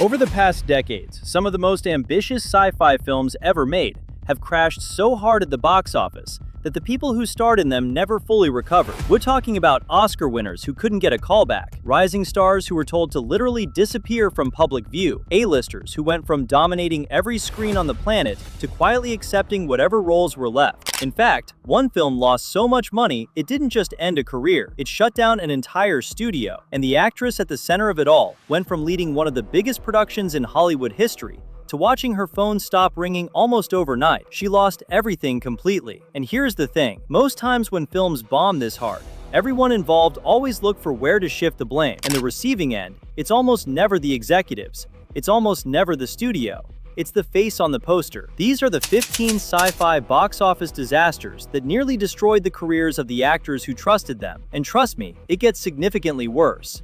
Over the past decades, some of the most ambitious sci-fi films ever made have crashed so hard at the box office that the people who starred in them never fully recovered. We're talking about Oscar winners who couldn't get a callback, rising stars who were told to literally disappear from public view, A-listers who went from dominating every screen on the planet to quietly accepting whatever roles were left. In fact, one film lost so much money, it didn't just end a career, it shut down an entire studio, and the actress at the center of it all went from leading one of the biggest productions in Hollywood history to watching her phone stop ringing almost overnight. She lost everything completely. And here's the thing, most times when films bomb this hard, everyone involved always look for where to shift the blame. And the receiving end, it's almost never the executives. It's almost never the studio. It's the face on the poster. These are the 15 sci-fi box office disasters that nearly destroyed the careers of the actors who trusted them. And trust me, it gets significantly worse.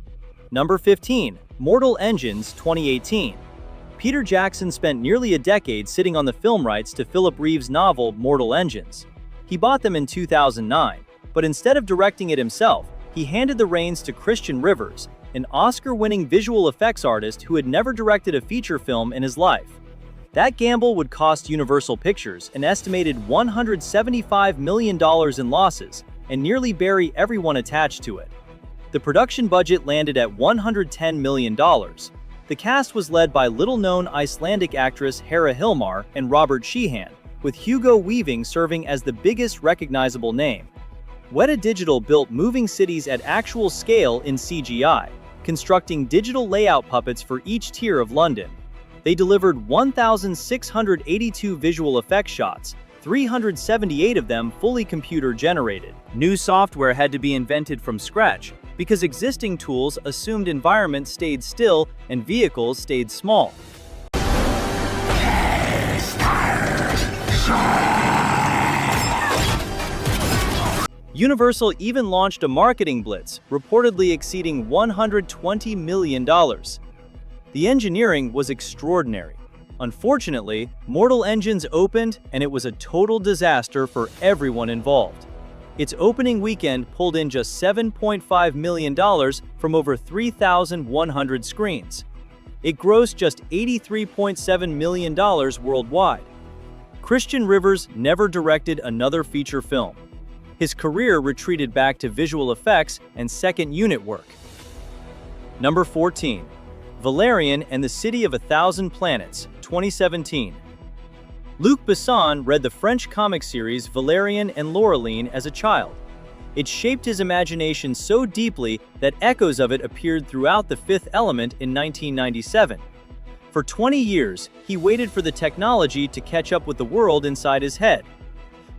Number 15. Mortal Engines 2018. Peter Jackson spent nearly a decade sitting on the film rights to Philip Reeves' novel Mortal Engines. He bought them in 2009, but instead of directing it himself, he handed the reins to Christian Rivers, an Oscar-winning visual effects artist who had never directed a feature film in his life. That gamble would cost Universal Pictures an estimated $175 million in losses and nearly bury everyone attached to it. The production budget landed at $110 million. The cast was led by little-known Icelandic actress Hera Hilmar and Robert Sheehan, with Hugo Weaving serving as the biggest recognizable name. Weta Digital built moving cities at actual scale in CGI, constructing digital layout puppets for each tier of London. They delivered 1,682 visual effects shots, 378 of them fully computer-generated. New software had to be invented from scratch, because existing tools assumed environments stayed still and vehicles stayed small. Universal even launched a marketing blitz, reportedly exceeding $120 million. The engineering was extraordinary. Unfortunately, Mortal Engines opened and it was a total disaster for everyone involved. Its opening weekend pulled in just $7.5 million from over 3,100 screens. It grossed just $83.7 million worldwide. Christian Rivers never directed another feature film. His career retreated back to visual effects and second unit work. Number 14. Valerian and the City of a Thousand Planets, 2017. Luc Besson read the French comic series Valerian and Laureline as a child. It shaped his imagination so deeply that echoes of it appeared throughout The Fifth Element in 1997. For 20 years, he waited for the technology to catch up with the world inside his head.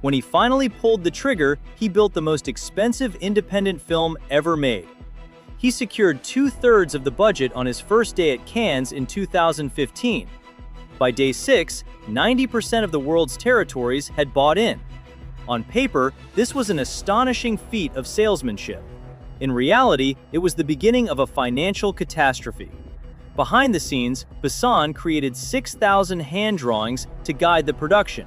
When he finally pulled the trigger, he built the most expensive independent film ever made. He secured 2/3 of the budget on his first day at Cannes in 2015. By day 6, 90% of the world's territories had bought in. On paper, this was an astonishing feat of salesmanship. In reality, it was the beginning of a financial catastrophe. Behind the scenes, Besson created 6,000 hand drawings to guide the production.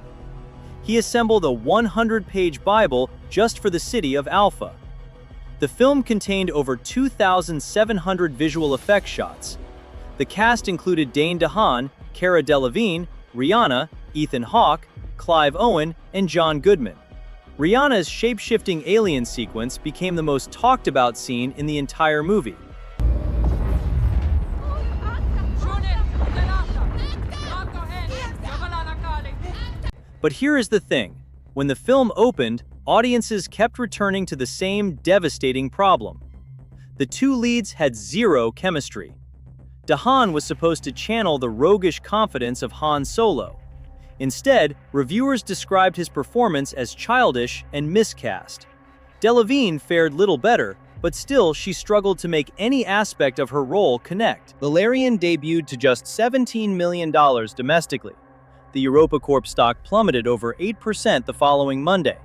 He assembled a 100-page Bible just for the city of Alpha. The film contained over 2,700 visual effects shots. The cast included Dane DeHaan, Cara Delevingne, Rihanna, Ethan Hawke, Clive Owen, and John Goodman. Rihanna's shape-shifting alien sequence became the most talked-about scene in the entire movie. But here is the thing. When the film opened, audiences kept returning to the same devastating problem. The two leads had zero chemistry. DeHaan was supposed to channel the roguish confidence of Han Solo. Instead, reviewers described his performance as childish and miscast. Delevingne fared little better, but still she struggled to make any aspect of her role connect. Valerian debuted to just $17 million domestically. The EuropaCorp stock plummeted over 8% the following Monday.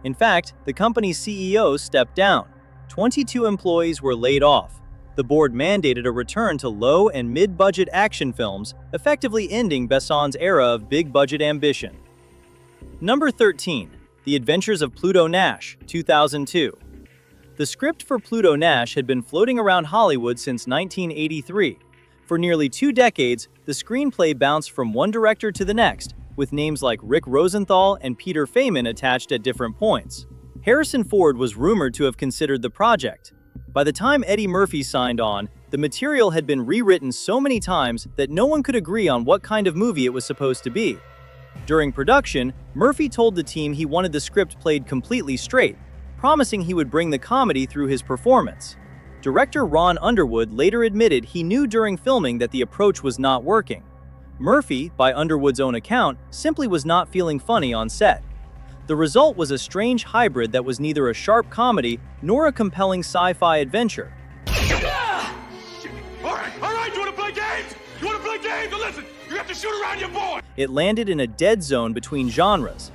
In fact, the company's CEO stepped down. 22 employees were laid off. The board mandated a return to low and mid-budget action films, effectively ending Besson's era of big-budget ambition. Number 13. The Adventures of Pluto Nash, 2002. The script for Pluto Nash had been floating around Hollywood since 1983. For nearly 2 decades, the screenplay bounced from one director to the next, with names like Rick Rosenthal and Peter Feynman attached at different points. Harrison Ford was rumored to have considered the project. By the time Eddie Murphy signed on, the material had been rewritten so many times that no one could agree on what kind of movie it was supposed to be. During production, Murphy told the team he wanted the script played completely straight, promising he would bring the comedy through his performance. Director Ron Underwood later admitted he knew during filming that the approach was not working. Murphy, by Underwood's own account, simply was not feeling funny on set. The result was a strange hybrid that was neither a sharp comedy nor a compelling sci-fi adventure. All right, you want to play games? You want to play games? Well, listen, you have to shoot around your boy. It landed in a dead zone between genres.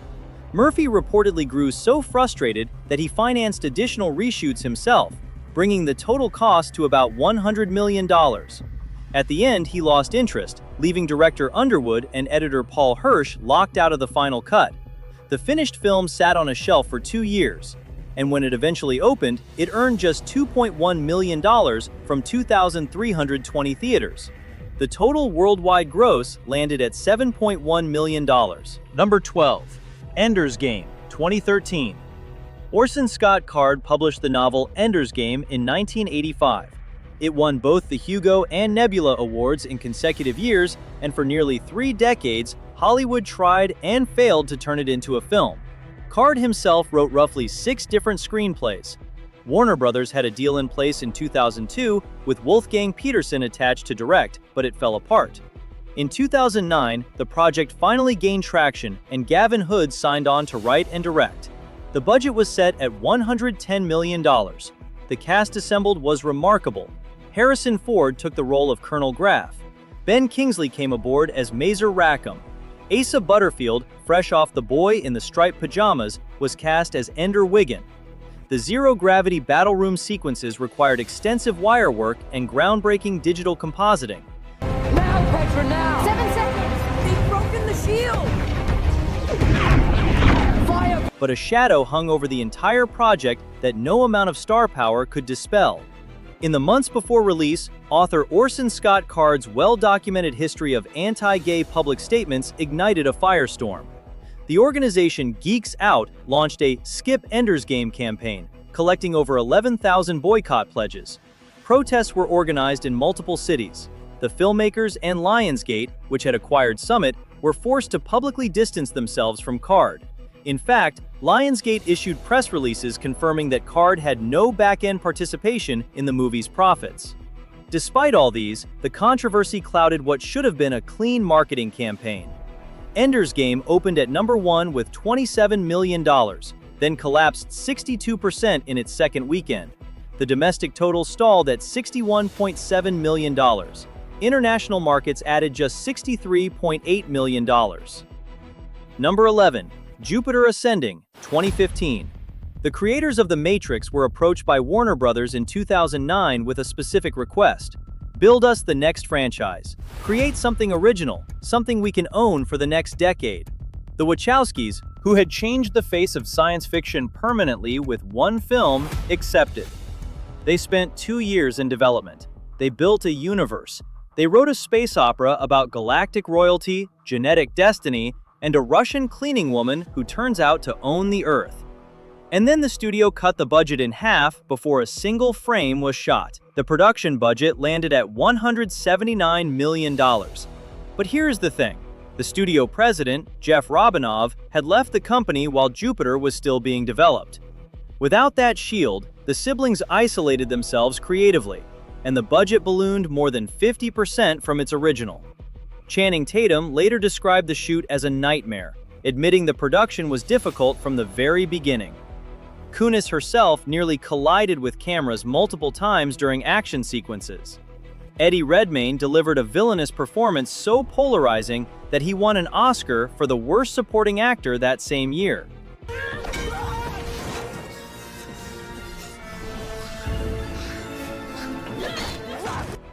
Murphy reportedly grew so frustrated that he financed additional reshoots himself, bringing the total cost to about $100 million. At the end, he lost interest, leaving director Underwood and editor Paul Hirsch locked out of the final cut. The finished film sat on a shelf for 2 years, and when it eventually opened, it earned just $2.1 million from 2,320 theaters. The total worldwide gross landed at $7.1 million. Number 12. Ender's Game, 2013. Orson Scott Card published the novel Ender's Game in 1985. It won both the Hugo and Nebula Awards in consecutive years, and for nearly 3 decades, Hollywood tried and failed to turn it into a film. Card himself wrote roughly 6 different screenplays. Warner Brothers had a deal in place in 2002 with Wolfgang Peterson attached to direct, but it fell apart. In 2009, the project finally gained traction and Gavin Hood signed on to write and direct. The budget was set at $110 million. The cast assembled was remarkable. Harrison Ford took the role of Colonel Graff. Ben Kingsley came aboard as Mazer Rackham. Asa Butterfield, fresh off The Boy in the Striped Pajamas, was cast as Ender Wiggin. The zero-gravity battle room sequences required extensive wire work and groundbreaking digital compositing. Now, Petra, now! 7 seconds! They've broken the shield! Fire! But a shadow hung over the entire project that no amount of star power could dispel. In the months before release, author Orson Scott Card's well-documented history of anti-gay public statements ignited a firestorm. The organization Geeks Out launched a Skip Ender's Game campaign, collecting over 11,000 boycott pledges. Protests were organized in multiple cities. The filmmakers and Lionsgate, which had acquired Summit, were forced to publicly distance themselves from Card. In fact, Lionsgate issued press releases confirming that Card had no back-end participation in the movie's profits. Despite all these, the controversy clouded what should have been a clean marketing campaign. Ender's Game opened at number 1 with $27 million, then collapsed 62% in its second weekend. The domestic total stalled at $61.7 million. International markets added just $63.8 million. Number 11. Jupiter Ascending, 2015. The creators of The Matrix were approached by Warner Brothers in 2009 with a specific request. Build us the next franchise. Create something original, something we can own for the next decade. The Wachowskis, who had changed the face of science fiction permanently with one film, accepted. They spent 2 years in development. They built a universe. They wrote a space opera about galactic royalty, genetic destiny, and a Russian cleaning woman who turns out to own the Earth. And then the studio cut the budget in half before a single frame was shot. The production budget landed at $179 million. But here's the thing. The studio president, Jeff Robinov, had left the company while Jupiter was still being developed. Without that shield, the siblings isolated themselves creatively, and the budget ballooned more than 50% from its original. Channing Tatum later described the shoot as a nightmare, admitting the production was difficult from the very beginning. Kunis herself nearly collided with cameras multiple times during action sequences. Eddie Redmayne delivered a villainous performance so polarizing that he won an Oscar for the Worst Supporting Actor that same year.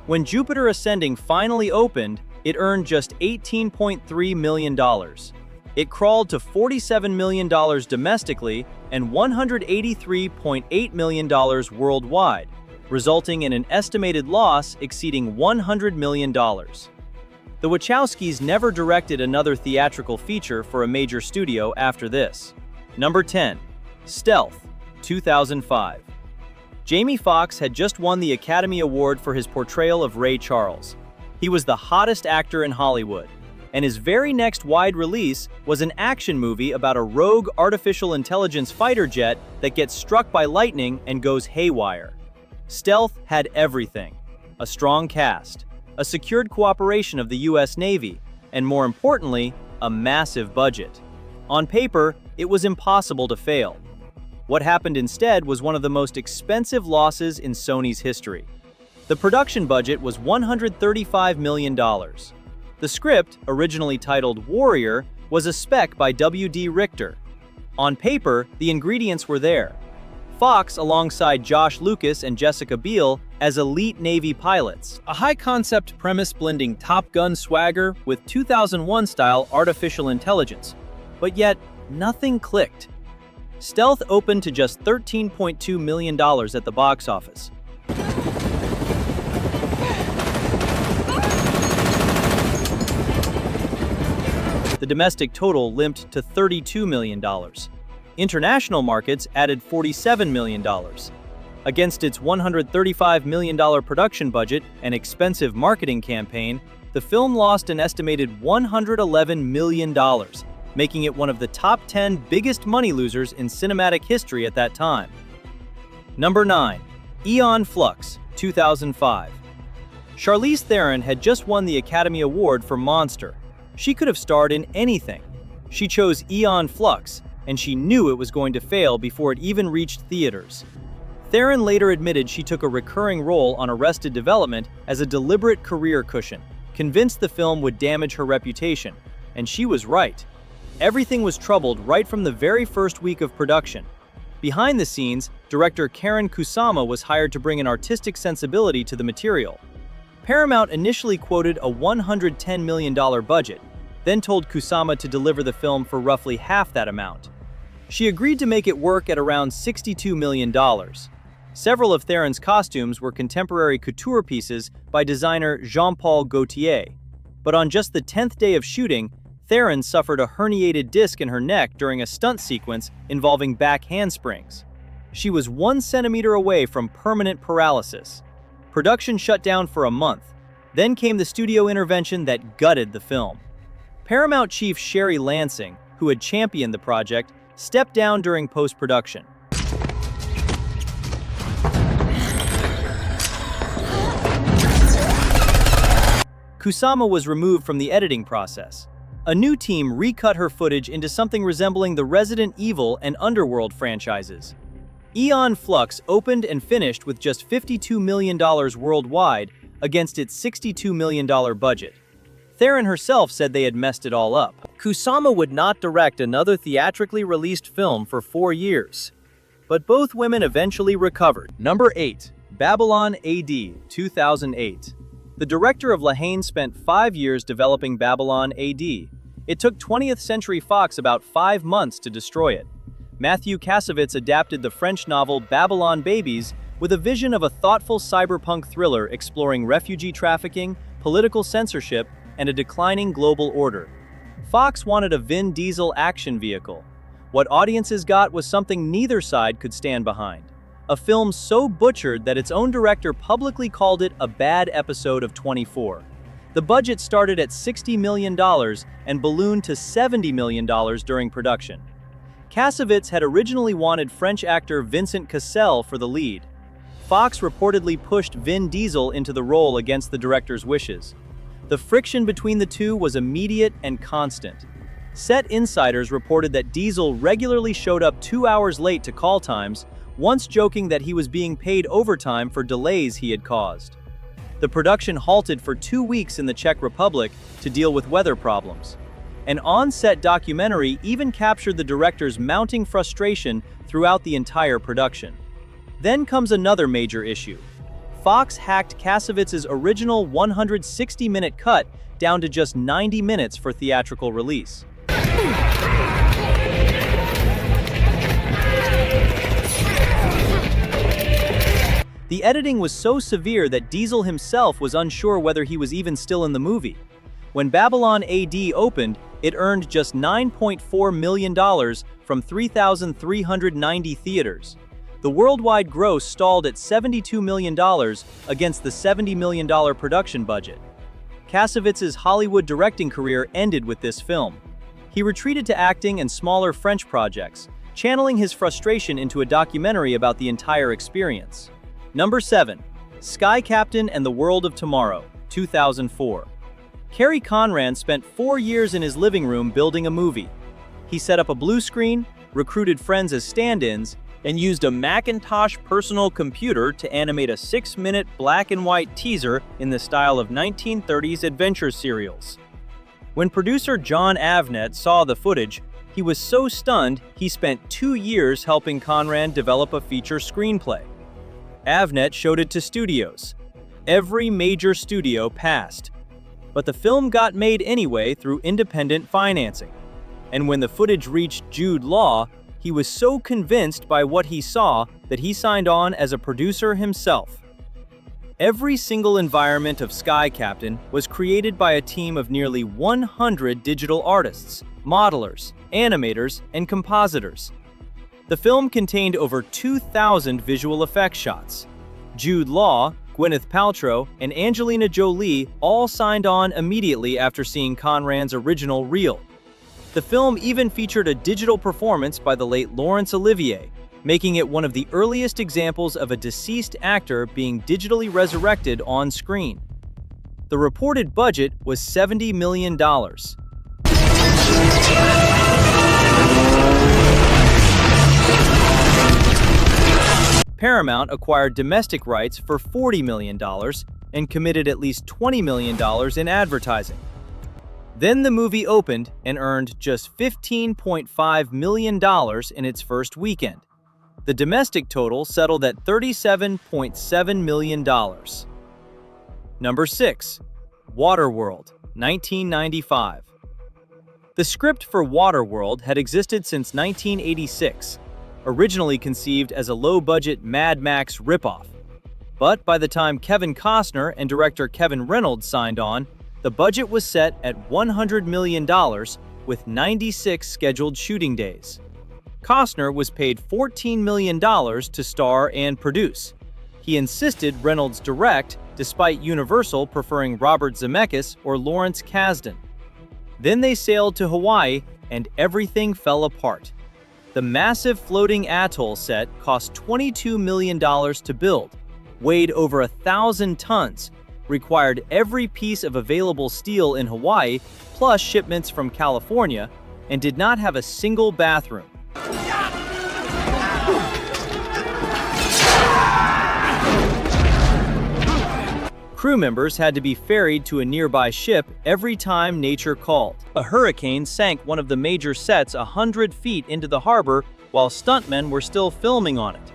When Jupiter Ascending finally opened, it earned just $18.3 million. It crawled to $47 million domestically and $183.8 million worldwide. resulting in an estimated loss exceeding $100 million. The Wachowskis never directed another theatrical feature for a major studio after this. Number 10. Stealth, 2005. Jamie Foxx had just won the Academy Award for his portrayal of Ray Charles. He was the hottest actor in Hollywood, and his very next wide release was an action movie about a rogue artificial intelligence fighter jet that gets struck by lightning and goes haywire. Stealth had everything: a strong cast, a secured cooperation of the US Navy, and more importantly, a massive budget. On paper, it was impossible to fail. What happened instead was one of the most expensive losses in Sony's history. The production budget was $135 million. The script, originally titled Warrior, was a spec by W.D. Richter. On paper, the ingredients were there. Fox alongside Josh Lucas and Jessica Biel as elite Navy pilots. A high-concept premise blending Top Gun swagger with 2001-style artificial intelligence. But yet, nothing clicked. Stealth opened to just $13.2 million at the box office. The domestic total limped to $32 million. International markets added $47 million. Against its $135 million production budget and expensive marketing campaign, the film lost an estimated $111 million, making it one of the top 10 biggest money losers in cinematic history at that time. Number 9. Aeon Flux, 2005. Charlize Theron had just won the Academy Award for Monster. She could have starred in anything. She chose Aeon Flux, and she knew it was going to fail before it even reached theaters. Theron later admitted she took a recurring role on Arrested Development as a deliberate career cushion, convinced the film would damage her reputation, and she was right. Everything was troubled right from the very first week of production. Behind the scenes, director Karen Kusama was hired to bring an artistic sensibility to the material. Paramount initially quoted a $110 million budget, then told Kusama to deliver the film for roughly half that amount. She agreed to make it work at around $62 million. Several of Theron's costumes were contemporary couture pieces by designer Jean-Paul Gaultier. But on just the 10th day of shooting, Theron suffered a herniated disc in her neck during a stunt sequence involving back handsprings. She was 1 centimeter away from permanent paralysis. Production shut down for a month. Then came the studio intervention that gutted the film. Paramount chief Sherry Lansing, who had championed the project, stepped down during post-production. Kusama was removed from the editing process. A new team recut her footage into something resembling the Resident Evil and Underworld franchises. Aeon Flux opened and finished with just $52 million worldwide against its $62 million budget. Theron herself said they had messed it all up. Kusama would not direct another theatrically released film for 4 years. But both women eventually recovered. Number 8. Babylon AD, 2008. The director of La Haine spent 5 years developing Babylon AD. It took 20th Century Fox about 5 months to destroy it. Matthew Kassovitz adapted the French novel Babylon Babies with a vision of a thoughtful cyberpunk thriller exploring refugee trafficking, political censorship, and a declining global order. Fox wanted a Vin Diesel action vehicle. What audiences got was something neither side could stand behind. A film so butchered that its own director publicly called it a bad episode of 24. The budget started at $60 million and ballooned to $70 million during production. Kassovitz had originally wanted French actor Vincent Cassel for the lead. Fox reportedly pushed Vin Diesel into the role against the director's wishes. The friction between the two was immediate and constant. Set insiders reported that Diesel regularly showed up 2 hours late to call times, once joking that he was being paid overtime for delays he had caused. The production halted for 2 weeks in the Czech Republic to deal with weather problems. An on-set documentary even captured the director's mounting frustration throughout the entire production. Then comes another major issue. Fox hacked Kassovitz's original 160-minute cut down to just 90 minutes for theatrical release. The editing was so severe that Diesel himself was unsure whether he was even still in the movie. When Babylon AD opened, it earned just $9.4 million from 3,390 theaters. The worldwide gross stalled at $72 million against the $70 million production budget. Kasowitz's Hollywood directing career ended with this film. He retreated to acting and smaller French projects, channeling his frustration into a documentary about the entire experience. Number 7. Sky Captain and the World of Tomorrow, 2004. Cary Conran spent 4 years in his living room building a movie. He set up a blue screen, recruited friends as stand-ins, and used a Macintosh personal computer to animate a 6-minute black and white teaser in the style of 1930s adventure serials. When producer John Avnet saw the footage, he was so stunned he spent 2 years helping Conran develop a feature screenplay. Avnet showed it to studios. Every major studio passed. But the film got made anyway through independent financing. And when the footage reached Jude Law, he was so convinced by what he saw that he signed on as a producer himself. Every single environment of Sky Captain was created by a team of nearly 100 digital artists, modelers, animators, and compositors. The film contained over 2,000 visual effects shots. Jude Law, Gwyneth Paltrow, and Angelina Jolie all signed on immediately after seeing Conran's original reel. The film even featured a digital performance by the late Laurence Olivier, making it one of the earliest examples of a deceased actor being digitally resurrected on screen. The reported budget was $70 million. Paramount acquired domestic rights for $40 million and committed at least $20 million in advertising. Then the movie opened and earned just $15.5 million in its first weekend. The domestic total settled at $37.7 million. Number 6. Waterworld, 1995. The script for Waterworld had existed since 1986, originally conceived as a low-budget Mad Max ripoff. But by the time Kevin Costner and director Kevin Reynolds signed on, the budget was set at $100 million with 96 scheduled shooting days. Costner was paid $14 million to star and produce. He insisted Reynolds direct, despite Universal preferring Robert Zemeckis or Lawrence Kasdan. Then they sailed to Hawaii, and everything fell apart. The massive floating atoll set cost $22 million to build, weighed over 1,000 tons, required every piece of available steel in Hawaii, plus shipments from California, and did not have a single bathroom. Crew members had to be ferried to a nearby ship every time nature called. A hurricane sank one of the major sets 100 feet into the harbor while stuntmen were still filming on it.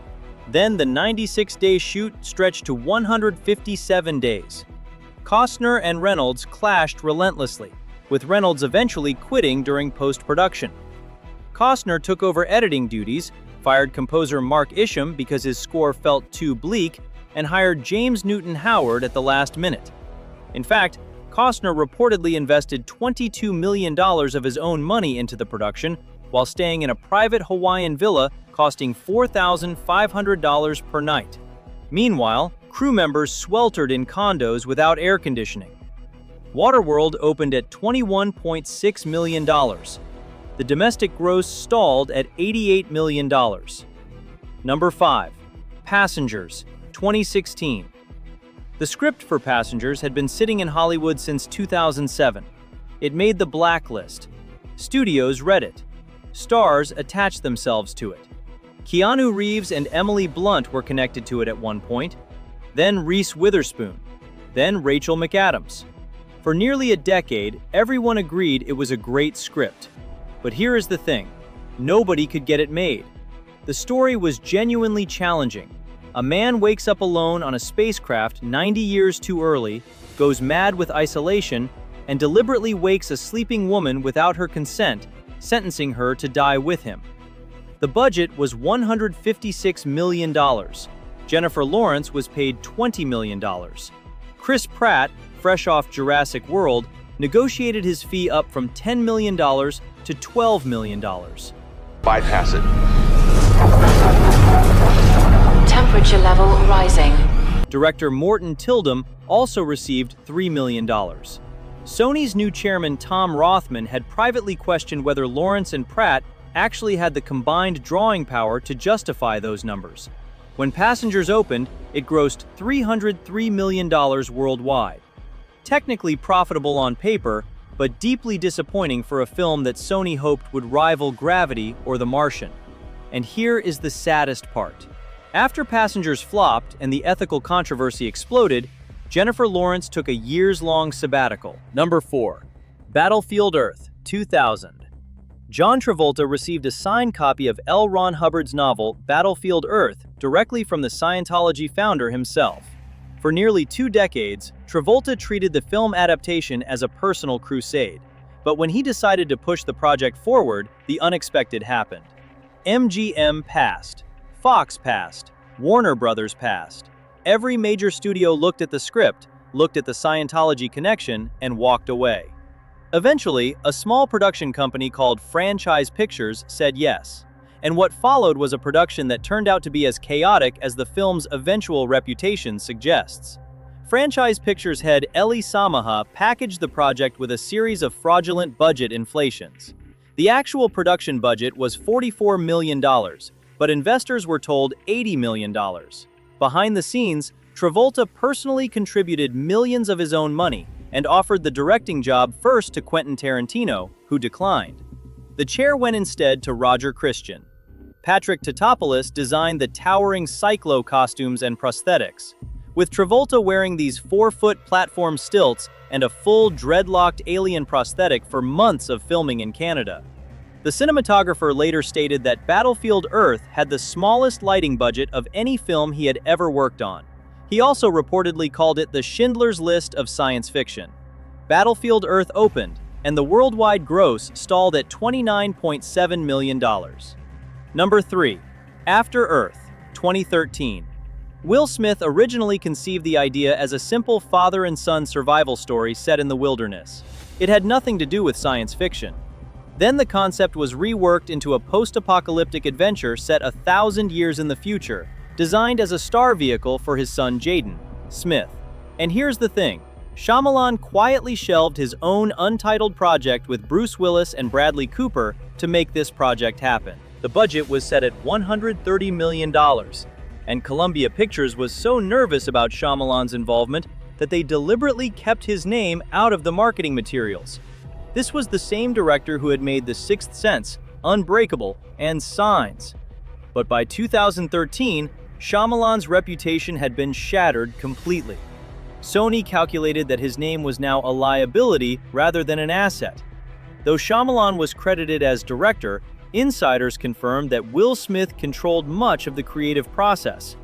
Then the 96-day shoot stretched to 157 days. Costner and Reynolds clashed relentlessly, with Reynolds eventually quitting during post-production. Costner took over editing duties, fired composer Mark Isham because his score felt too bleak, and hired James Newton Howard at the last minute. In fact, Costner reportedly invested $22 million of his own money into the production, while staying in a private Hawaiian villa costing $4,500 per night. Meanwhile, crew members sweltered in condos without air conditioning. Waterworld opened at $21.6 million. The domestic gross stalled at $88 million. Number 5. Passengers, 2016. The script for Passengers had been sitting in Hollywood since 2007. It made the blacklist. Studios read it. Stars attached themselves to it. Keanu Reeves and Emily Blunt were connected to it at one point, then Reese Witherspoon, then Rachel McAdams. For nearly a decade, everyone agreed it was a great script. But here is the thing, nobody could get it made. The story was genuinely challenging. A man wakes up alone on a spacecraft 90 years too early, goes mad with isolation, and deliberately wakes a sleeping woman without her consent, sentencing her to die with him. The budget was $156 million. Jennifer Lawrence was paid $20 million. Chris Pratt, fresh off Jurassic World, negotiated his fee up from $10 million to $12 million. Bypass it. Temperature level rising. Director Morton Tildum also received $3 million. Sony's new chairman Tom Rothman had privately questioned whether Lawrence and Pratt actually had the combined drawing power to justify those numbers. When Passengers opened, it grossed $303 million worldwide. Technically profitable on paper, but deeply disappointing for a film that Sony hoped would rival Gravity or The Martian. And here is the saddest part. After Passengers flopped and the ethical controversy exploded, Jennifer Lawrence took a years-long sabbatical. Number 4. Battlefield Earth, 2000. John Travolta received a signed copy of L. Ron Hubbard's novel Battlefield Earth directly from the Scientology founder himself. For nearly 2 decades, Travolta treated the film adaptation as a personal crusade. But when he decided to push the project forward, the unexpected happened. MGM passed. Fox passed. Warner Brothers passed. Every major studio looked at the script, looked at the Scientology connection, and walked away. Eventually, a small production company called Franchise Pictures said yes. And what followed was a production that turned out to be as chaotic as the film's eventual reputation suggests. Franchise Pictures head Eli Samaha packaged the project with a series of fraudulent budget inflations. The actual production budget was $44 million, but investors were told $80 million. Behind the scenes, Travolta personally contributed millions of his own money and offered the directing job first to Quentin Tarantino, who declined. The chair went instead to Roger Christian. Patrick Tatopoulos designed the towering Cyclo costumes and prosthetics, with Travolta wearing these 4-foot platform stilts and a full dreadlocked alien prosthetic for months of filming in Canada. The cinematographer later stated that Battlefield Earth had the smallest lighting budget of any film he had ever worked on. He also reportedly called it the Schindler's List of science fiction. Battlefield Earth opened, and the worldwide gross stalled at $29.7 million. Number 3. After Earth, 2013. Will Smith originally conceived the idea as a simple father and son survival story set in the wilderness. It had nothing to do with science fiction. Then the concept was reworked into a post-apocalyptic adventure set 1,000 years in the future, designed as a star vehicle for his son Jaden Smith. And here's the thing. Shyamalan quietly shelved his own untitled project with Bruce Willis and Bradley Cooper to make this project happen. The budget was set at $130 million, and Columbia Pictures was so nervous about Shyamalan's involvement that they deliberately kept his name out of the marketing materials. This was the same director who had made The Sixth Sense, Unbreakable, and Signs. But by 2013, Shyamalan's reputation had been shattered completely. Sony calculated that his name was now a liability rather than an asset. Though Shyamalan was credited as director, insiders confirmed that Will Smith controlled much of the creative process.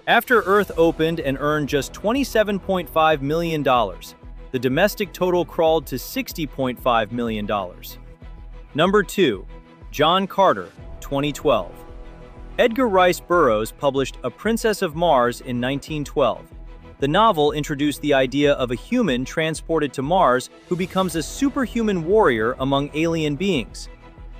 After Earth opened and earned just $27.5 million, the domestic total crawled to $60.5 million. Number 2. John Carter, 2012. Edgar Rice Burroughs published A Princess of Mars in 1912. The novel introduced the idea of a human transported to Mars who becomes a superhuman warrior among alien beings.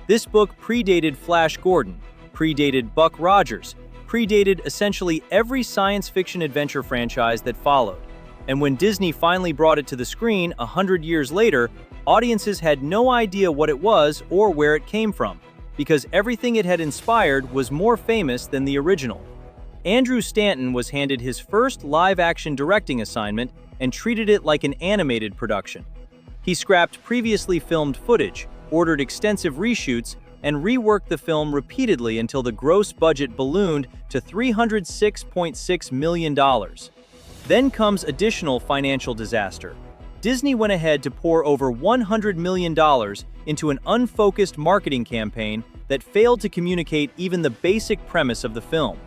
This book predated Flash Gordon, predated Buck Rogers, predated essentially every science fiction adventure franchise that followed. And when Disney finally brought it to the screen 100 years later, audiences had no idea what it was or where it came from, because everything it had inspired was more famous than the original. Andrew Stanton was handed his first live-action directing assignment and treated it like an animated production. He scrapped previously filmed footage, ordered extensive reshoots, and reworked the film repeatedly until the gross budget ballooned to $306.6 million. Then comes additional financial disaster. Disney went ahead to pour over $100 million into an unfocused marketing campaign that failed to communicate even the basic premise of the film.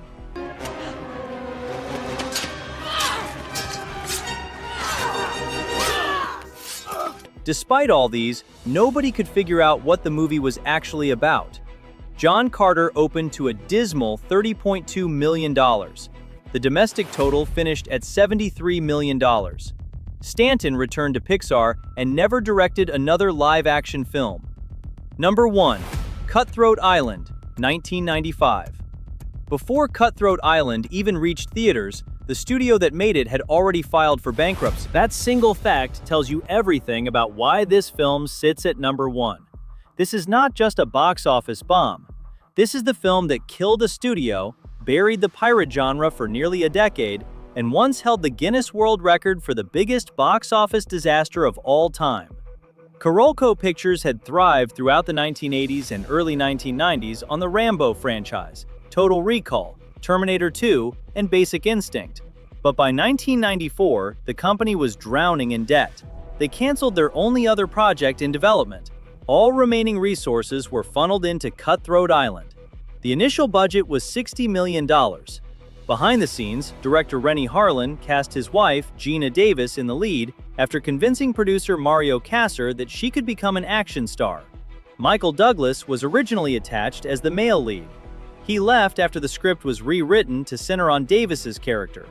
Despite all these, nobody could figure out what the movie was actually about. John Carter opened to a dismal $30.2 million. The domestic total finished at $73 million. Stanton returned to Pixar and never directed another live-action film. Number 1. Cutthroat Island, 1995. Before Cutthroat Island even reached theaters, the studio that made it had already filed for bankruptcy. That single fact tells you everything about why this film sits at number 1. This is not just a box office bomb. This is the film that killed a studio, buried the pirate genre for nearly a decade, and once held the Guinness World Record for the biggest box office disaster of all time. Carolco Pictures had thrived throughout the 1980s and early 1990s on the Rambo franchise, Total Recall, Terminator 2, and Basic Instinct. But by 1994, the company was drowning in debt. They canceled their only other project in development. All remaining resources were funneled into Cutthroat Island. The initial budget was $60 million. Behind the scenes, director Rennie Harlin cast his wife, Gina Davis, in the lead after convincing producer Mario Kassar that she could become an action star. Michael Douglas was originally attached as the male lead. He left after the script was rewritten to center on Davis's character.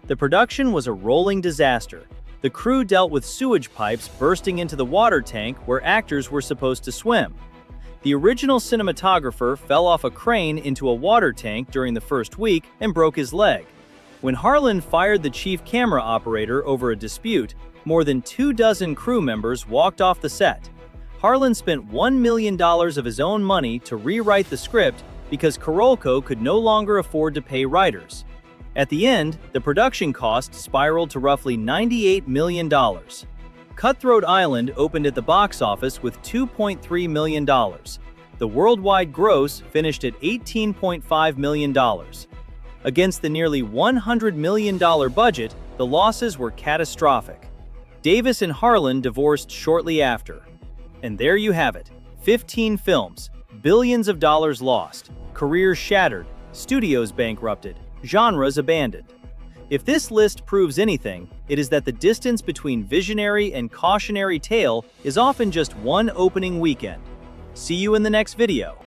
The production was a rolling disaster. The crew dealt with sewage pipes bursting into the water tank where actors were supposed to swim. The original cinematographer fell off a crane into a water tank during the first week and broke his leg. When Harlan fired the chief camera operator over a dispute, more than 24 crew members walked off the set. Harlan spent $1 million of his own money to rewrite the script because Carolco could no longer afford to pay writers. At the end, the production cost spiraled to roughly $98 million. Cutthroat Island opened at the box office with $2.3 million. The worldwide gross finished at $18.5 million. Against the nearly $100 million budget, the losses were catastrophic. Davis and Harlan divorced shortly after. And there you have it. 15 films, billions of dollars lost, careers shattered, studios bankrupted, genres abandoned. If this list proves anything, it is that the distance between visionary and cautionary tale is often just one opening weekend. See you in the next video.